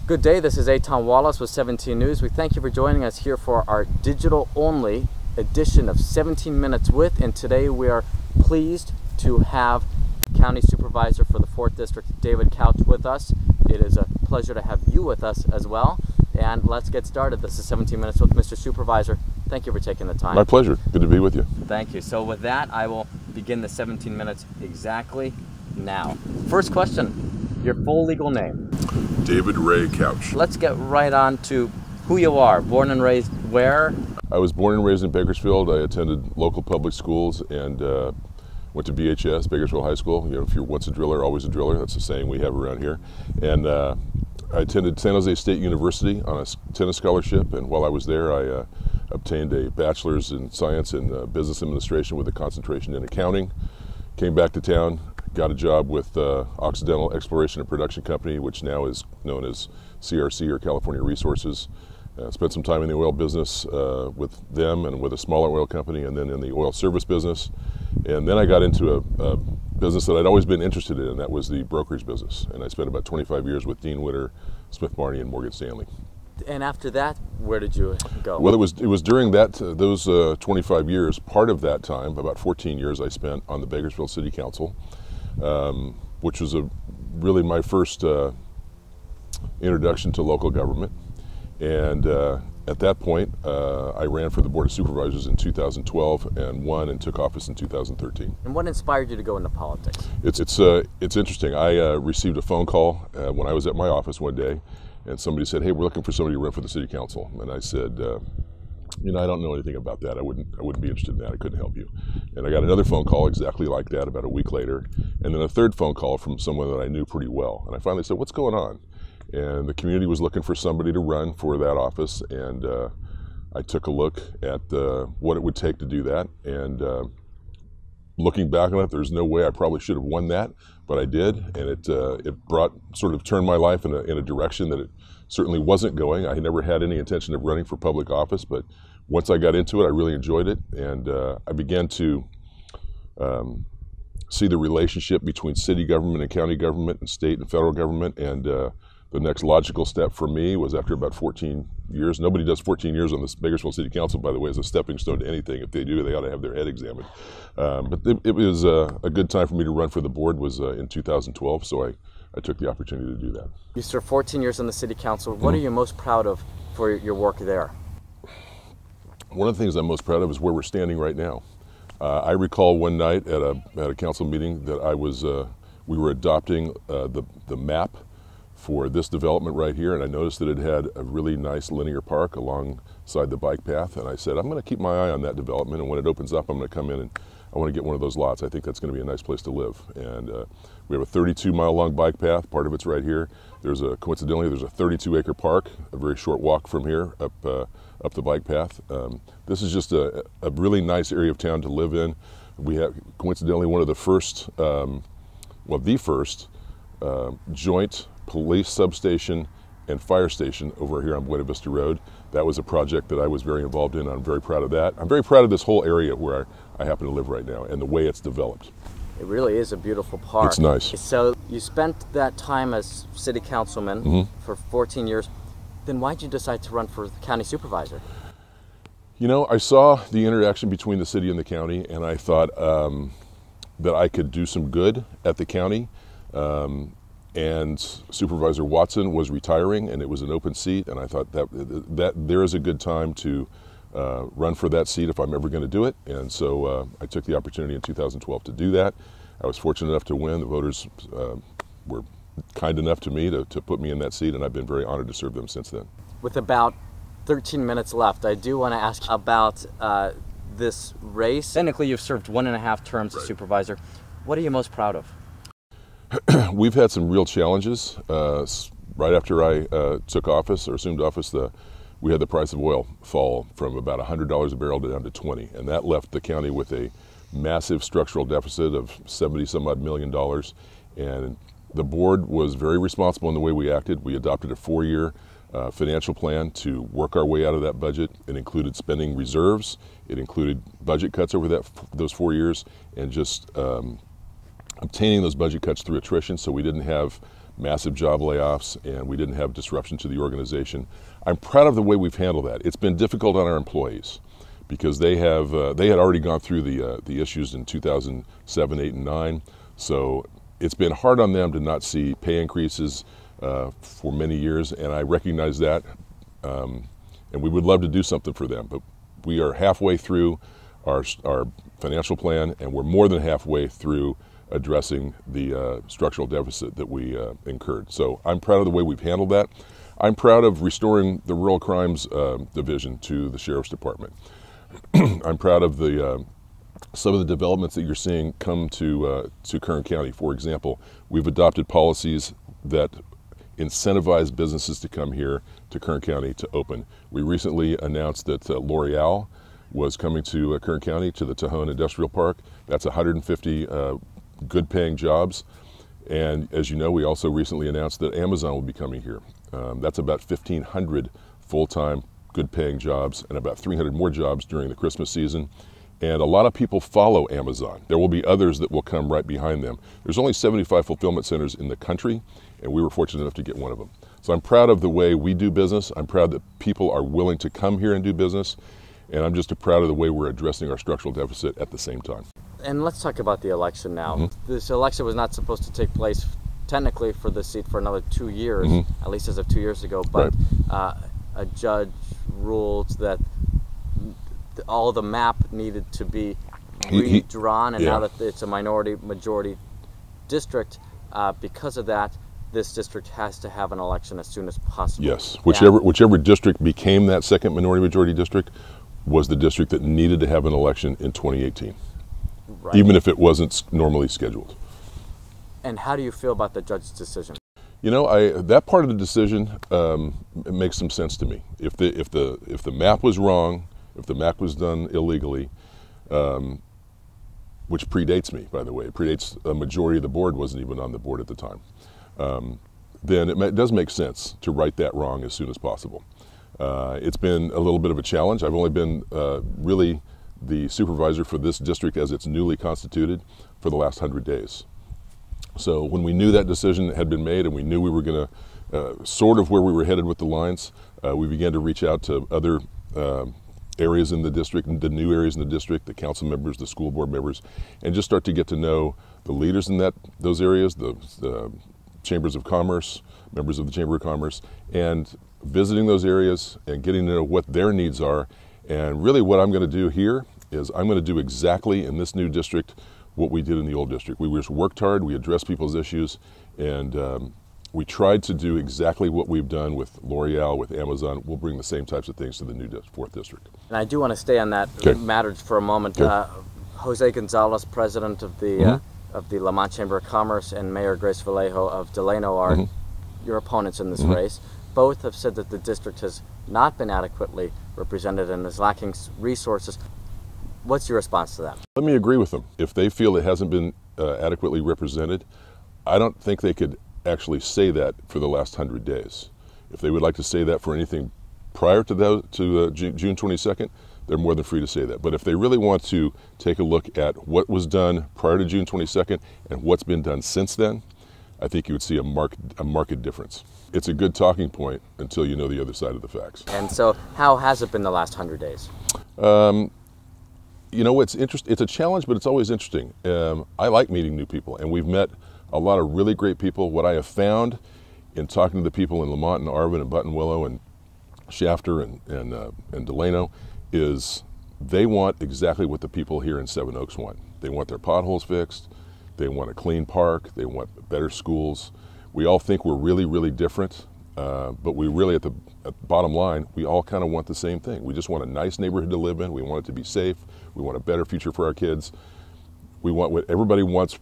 Good day, this is Eitan Wallace with 17 News. We thank you for joining us here for our digital-only edition of 17 Minutes With, and today we are pleased to have County Supervisor for the 4th District, David Couch, with us. It is a pleasure to have you with us as well, and let's get started. This is 17 Minutes with Mr. Supervisor. Thank you for taking the time. My pleasure. Good to be with you. Thank you. So with that, I will begin the 17 minutes exactly now. First question, your full legal name? David Ray Couch. Let's get right on to who you are. Born and raised where? I was born and raised in Bakersfield. I attended local public schools and went to BHS, Bakersfield High School. You know, if you're once a driller, always a driller. That's the saying we have around here. And I attended San Jose State University on a tennis scholarship. And while I was there, I obtained a bachelor's in science and business administration with a concentration in accounting. Came back to town. Got a job with Occidental Exploration and Production Company, which now is known as CRC or California Resources. Spent some time in the oil business with them and with a smaller oil company, and then in the oil service business. And then I got into a business that I'd always been interested in, and that was the brokerage business. And I spent about 25 years with Dean Witter, Smith Barney, and Morgan Stanley. And after that, where did you go? Well, it was during those 25 years. Part of that time, about 14 years, I spent on the Bakersfield City Council. Which was really my first introduction to local government. And at that point, I ran for the Board of Supervisors in 2012 and won and took office in 2013. And what inspired you to go into politics? It's interesting. I received a phone call when I was at my office one day, and somebody said, "Hey, we're looking for somebody to run for the City Council." And I said, I don't know anything about that. I wouldn't be interested in that. I couldn't help you. And I got another phone call exactly like that about a week later, and then a third phone call from someone that I knew pretty well. And I finally said, "What's going on?" And the community was looking for somebody to run for that office, and I took a look at what it would take to do that. And looking back on it, there's no way I probably should have won that, but I did, and it turned my life in a direction that it certainly wasn't going. I had never had any intention of running for public office, but once I got into it, I really enjoyed it, and I began to see the relationship between city government and county government and state and federal government, and the next logical step for me was after about 14 years. Nobody does 14 years on the Bakersfield City Council, by the way, as a stepping stone to anything. If they do, they ought to have their head examined. But it was a good time for me to run for the board was in 2012, so I took the opportunity to do that. You served 14 years on the City Council. What are you most proud of for your work there? One of the things I'm most proud of is where we're standing right now. I recall one night at a council meeting that we were adopting the map for this development right here, and I noticed that it had a really nice linear park alongside the bike path, and I said, I'm going to keep my eye on that development, and when it opens up, I'm going to come in and I want to get one of those lots. I think that's going to be a nice place to live. And we have a 32-mile long bike path. Part of it's right here. Coincidentally, there's a 32-acre park, a very short walk from here up the bike path. This is just a really nice area of town to live in. We have, coincidentally, one of the first, the first joint police substation and fire station over here on Buena Vista Road. That was a project that I was very involved in. I'm very proud of that. I'm very proud of this whole area where I happen to live right now and the way it's developed. It really is a beautiful park. It's nice. So you spent that time as city councilman for 14 years. Then why'd you decide to run for county supervisor? You know, I saw the interaction between the city and the county, and I thought that I could do some good at the county. And Supervisor Watson was retiring, and it was an open seat, and I thought that there is a good time to run for that seat if I'm ever going to do it. And so I took the opportunity in 2012 to do that. I was fortunate enough to win. The voters were kind enough to me to put me in that seat, and I've been very honored to serve them since then. With about 13 minutes left, I do want to ask about this race. Technically, you've served 1.5 terms as supervisor. What are you most proud of? We've had some real challenges. Right after I took office or assumed office, we had the price of oil fall from about $100 a barrel down to $20, and that left the county with a massive structural deficit of $70-some-odd million. And the board was very responsible in the way we acted. We adopted a 4-year financial plan to work our way out of that budget. It included spending reserves. It included budget cuts over those 4 years, and just obtaining those budget cuts through attrition, so we didn't have massive job layoffs, and we didn't have disruption to the organization. I'm proud of the way we've handled that. It's been difficult on our employees because they had already gone through the issues in 2007, 8, and 9. So it's been hard on them to not see pay increases for many years, and I recognize that, and we would love to do something for them. But we are halfway through our financial plan, and we're more than halfway through addressing the structural deficit that we incurred. So I'm proud of the way we've handled that. I'm proud of restoring the Rural Crimes Division to the Sheriff's Department. I'm proud of some of the developments that you're seeing come to Kern County. For example, we've adopted policies that incentivize businesses to come here to Kern County to open. We recently announced that L'Oreal was coming to Kern County, to the Tejon Industrial Park. That's 150 good-paying jobs. And as you know, we also recently announced that Amazon will be coming here. That's about 1,500 full-time, good-paying jobs and about 300 more jobs during the Christmas season. And a lot of people follow Amazon. There will be others that will come right behind them. There's only 75 fulfillment centers in the country, and we were fortunate enough to get one of them. So I'm proud of the way we do business. I'm proud that people are willing to come here and do business. And I'm just proud of the way we're addressing our structural deficit at the same time. And let's talk about the election now. Mm-hmm. This election was not supposed to take place technically for the seat for another 2 years, Mm-hmm. at least as of 2 years ago, but a judge ruled that all the map needed to be redrawn, and now that it's a majority district, because of that, this district has to have an election as soon as possible. Yes, whichever district became that second majority district was the district that needed to have an election in 2018, right, even if it wasn't normally scheduled. And how do you feel about the judge's decision? You know, that part of the decision it makes some sense to me. If the map was wrong, if the map was done illegally, which predates me, by the way, it predates a majority of the board, wasn't even on the board at the time, then it does make sense to right that wrong as soon as possible. It's been a little bit of a challenge. I've only been really the supervisor for this district as it's newly constituted for the last 100 days. So when we knew that decision had been made and we knew we were going to sort of where we were headed with the lines, we began to reach out to other areas in the district, the new areas in the district, the council members, the school board members, and just start to get to know the leaders in those areas, the chambers of commerce, members of the Chamber of Commerce, and visiting those areas and getting to know what their needs are. And really what I'm going to do here is I'm going to do exactly in this new district what we did in the old district. We just worked hard, we addressed people's issues, and we tried to do exactly what we've done with L'Oreal, with Amazon. We'll bring the same types of things to the new 4th District. And I do want to stay on that matter for a moment. Jose Gonzalez, president of the Lamont Chamber of Commerce, and Mayor Grace Vallejo of Delano are your opponents in this race. Both have said that the district has not been adequately represented and is lacking resources. What's your response to that? Let me agree with them. If they feel it hasn't been adequately represented, I don't think they could actually say that for the last 100 days. If they would like to say that for anything prior to June 22nd, they're more than free to say that. But if they really want to take a look at what was done prior to June 22nd and what's been done since then, I think you would see a marked difference. It's a good talking point until you know the other side of the facts. And so how has it been the last 100 days? You know, it's a challenge, but it's always interesting. I like meeting new people, and we've met a lot of really great people. What I have found in talking to the people in Lamont and Arvin and Buttonwillow and Shafter and Delano is they want exactly what the people here in Seven Oaks want. They want their potholes fixed. They want a clean park. They want better schools. We all think we're really, really different, but we really, at the bottom line, we all kind of want the same thing. We just want a nice neighborhood to live in. We want it to be safe. We want a better future for our kids. We want what everybody wants,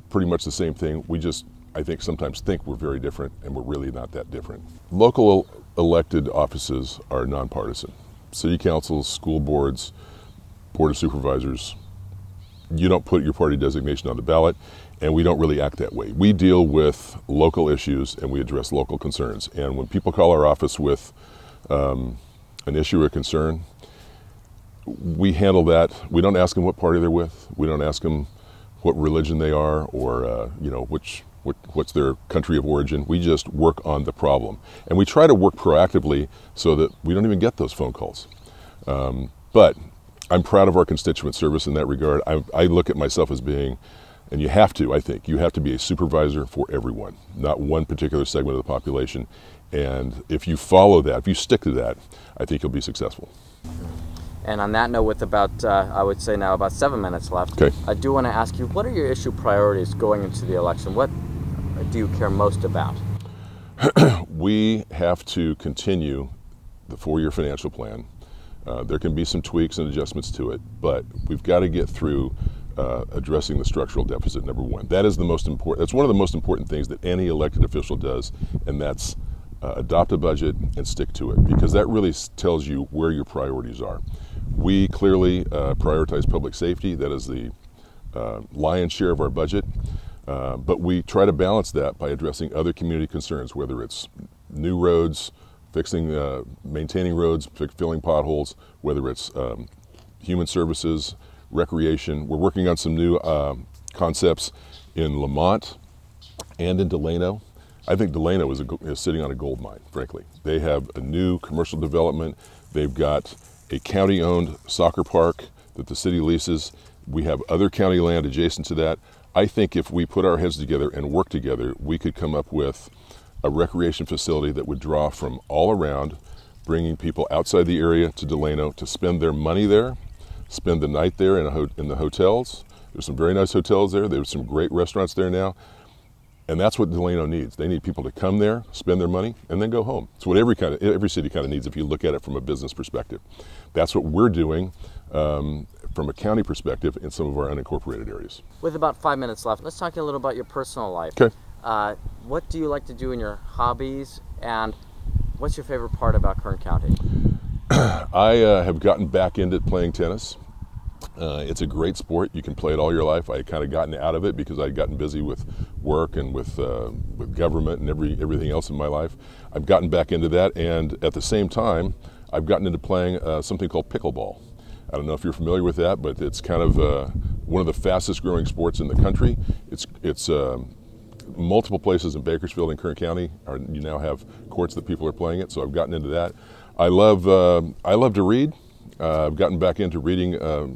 pretty much the same thing. We just, I think, sometimes think we're very different, and we're really not that different. Local elected offices are nonpartisan. City councils, school boards, board of supervisors, you don't put your party designation on the ballot, and we don't really act that way. We deal with local issues and we address local concerns. And when people call our office with an issue or concern, we handle that. We don't ask them what party they're with. We don't ask them what religion they are or which what's their country of origin. We just work on the problem. And we try to work proactively so that we don't even get those phone calls. But I'm proud of our constituent service in that regard. I look at myself as being, and you have to, I think, you have to be a supervisor for everyone, not one particular segment of the population. And if you follow that, if you stick to that, I think you'll be successful. And on that note, with about, I would say now about 7 minutes left, okay. I do want to ask you, what are your issue priorities going into the election? What do you care most about? We have to continue the 4-year financial plan. There can be some tweaks and adjustments to it, but we've got to get through addressing the structural deficit, number one. That is the most important. That's one of the most important things that any elected official does, and that's adopt a budget and stick to it, because that really tells you where your priorities are. We clearly prioritize public safety. That is the lion's share of our budget, but we try to balance that by addressing other community concerns, whether it's new roads, maintaining roads, filling potholes, whether it's human services, recreation. We're working on some new concepts in Lamont and in Delano. I think Delano is sitting on a gold mine, frankly. They have a new commercial development. They've got a county-owned soccer park that the city leases. We have other county land adjacent to that. I think if we put our heads together and work together, we could come up with a recreation facility that would draw from all around, bringing people outside the area to Delano to spend their money there, spend the night there in the hotels. There's some very nice hotels there. There's some great restaurants there now. And that's what Delano needs. They need people to come there, spend their money, and then go home. It's what every city kind of needs if you look at it from a business perspective. That's what we're doing from a county perspective in some of our unincorporated areas. With about 5 minutes left, let's talk a little about your personal life. Okay. What do you like to do in your hobbies, and what's your favorite part about Kern County? I have gotten back into playing tennis. It's a great sport. You can play it all your life. I kind of gotten out of it because I'd gotten busy with work and with government and everything else in my life. I've gotten back into that, and at the same time, I've gotten into playing something called pickleball. I don't know if you're familiar with that, but it's kind of one of the fastest growing sports in the country. It's multiple places in Bakersfield and Kern County. You now have courts that people are playing it, so I've gotten into that. I love to read. I've gotten back into reading,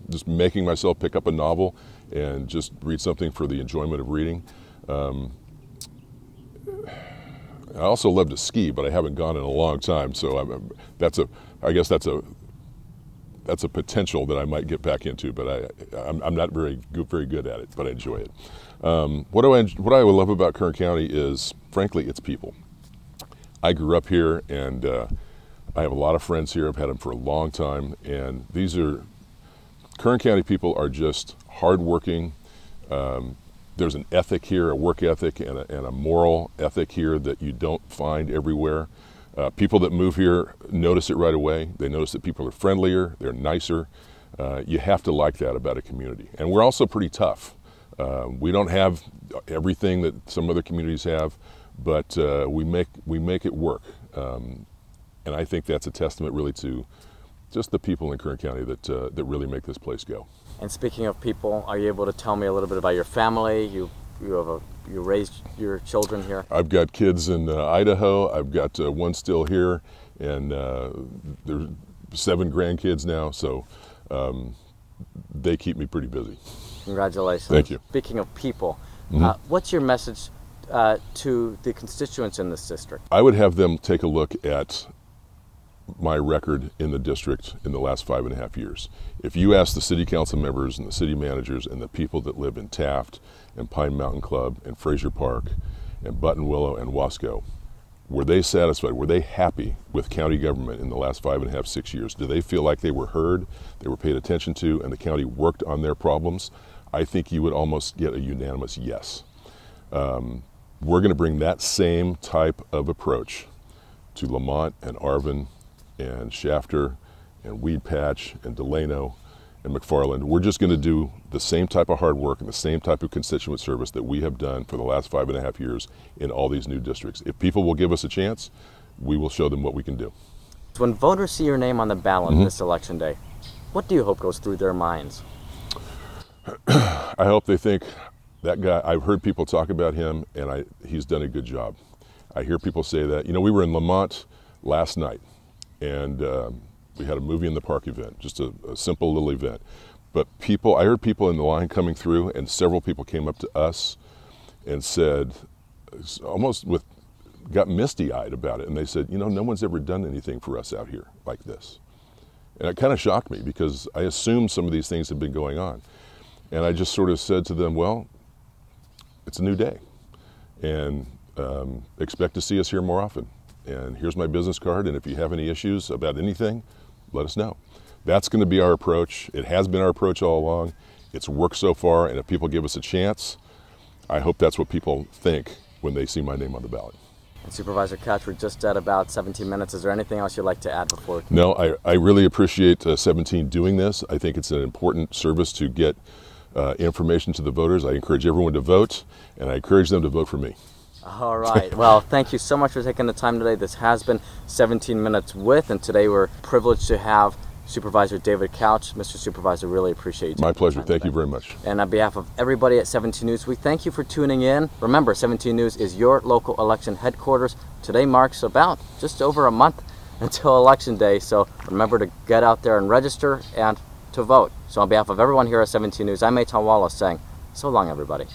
just making myself pick up a novel and just read something for the enjoyment of reading. I also love to ski, but I haven't gone in a long time, so I guess that's a potential that I might get back into, but I'm not very good at it, but I enjoy it. What I love about Kern County is, frankly, its people. I grew up here, and I have a lot of friends here. I've had them for a long time, and Kern County people are just hardworking. There's an ethic here, a work ethic, and a moral ethic here that you don't find everywhere. People that move here notice it right away. They notice that people are friendlier, they're nicer. You have to like that about a community. And we're also pretty tough. We don't have everything that some other communities have, but we make it work. And I think that's a testament really to just the people in Kern County that really make this place go. And speaking of people, are you able to tell me a little bit about your family? You raised your children here? I've got kids in Idaho. I've got one still here, and there's 7 grandkids now, so they keep me pretty busy. Congratulations. Thank you. Speaking of people, what's your message to the constituents in this district? I would have them take a look at my record in the district in the last 5.5 years. If you ask the city council members and the city managers and the people that live in Taft and Pine Mountain Club and Fraser Park and Buttonwillow and Wasco, were they satisfied? Were they happy with county government in the last 5.5, 6 years? Do they feel like they were heard, they were paid attention to, and the county worked on their problems? I think you would almost get a unanimous yes. We're going to bring that same type of approach to Lamont and Arvin and Shafter and Weed Patch and Delano and McFarland. We're just going to do the same type of hard work and the same type of constituent service that we have done for the last 5.5 years in all these new districts. If people will give us a chance, we will show them what we can do. When voters see your name on the ballot this election day, what do you hope goes through their minds? I hope they think, That guy, I've heard people talk about him, and he's done a good job. I hear people say that. You know, we were in Lamont last night, and we had a movie in the park event, just a simple little event. But I heard people in the line coming through, and several people came up to us and said, got misty-eyed about it, and they said, you know, no one's ever done anything for us out here like this. And it kind of shocked me, because I assumed some of these things had been going on. And I just sort of said to them, well, it's a new day, and expect to see us here more often. And here's my business card, and if you have any issues about anything, let us know. That's going to be our approach. It has been our approach all along. It's worked so far, and if people give us a chance, I hope that's what people think when they see my name on the ballot. And Supervisor Couch, we're just at about 17 minutes. Is there anything else you'd like to add before? No, I really appreciate 17 doing this. I think it's an important service to get information to the voters. I encourage everyone to vote, and I encourage them to vote for me. All right. Well, thank you so much for taking the time today. This has been 17 Minutes With, and today we're privileged to have Supervisor David Couch. Mr. Supervisor, really appreciate you. My pleasure. Thank you very much. And on behalf of everybody at 17 News, we thank you for tuning in. Remember, 17 News is your local election headquarters. Today marks about just over a month until Election Day, so remember to get out there and register and to vote. So on behalf of everyone here at 17 News, I'm Eitan Wallace saying, so long, everybody.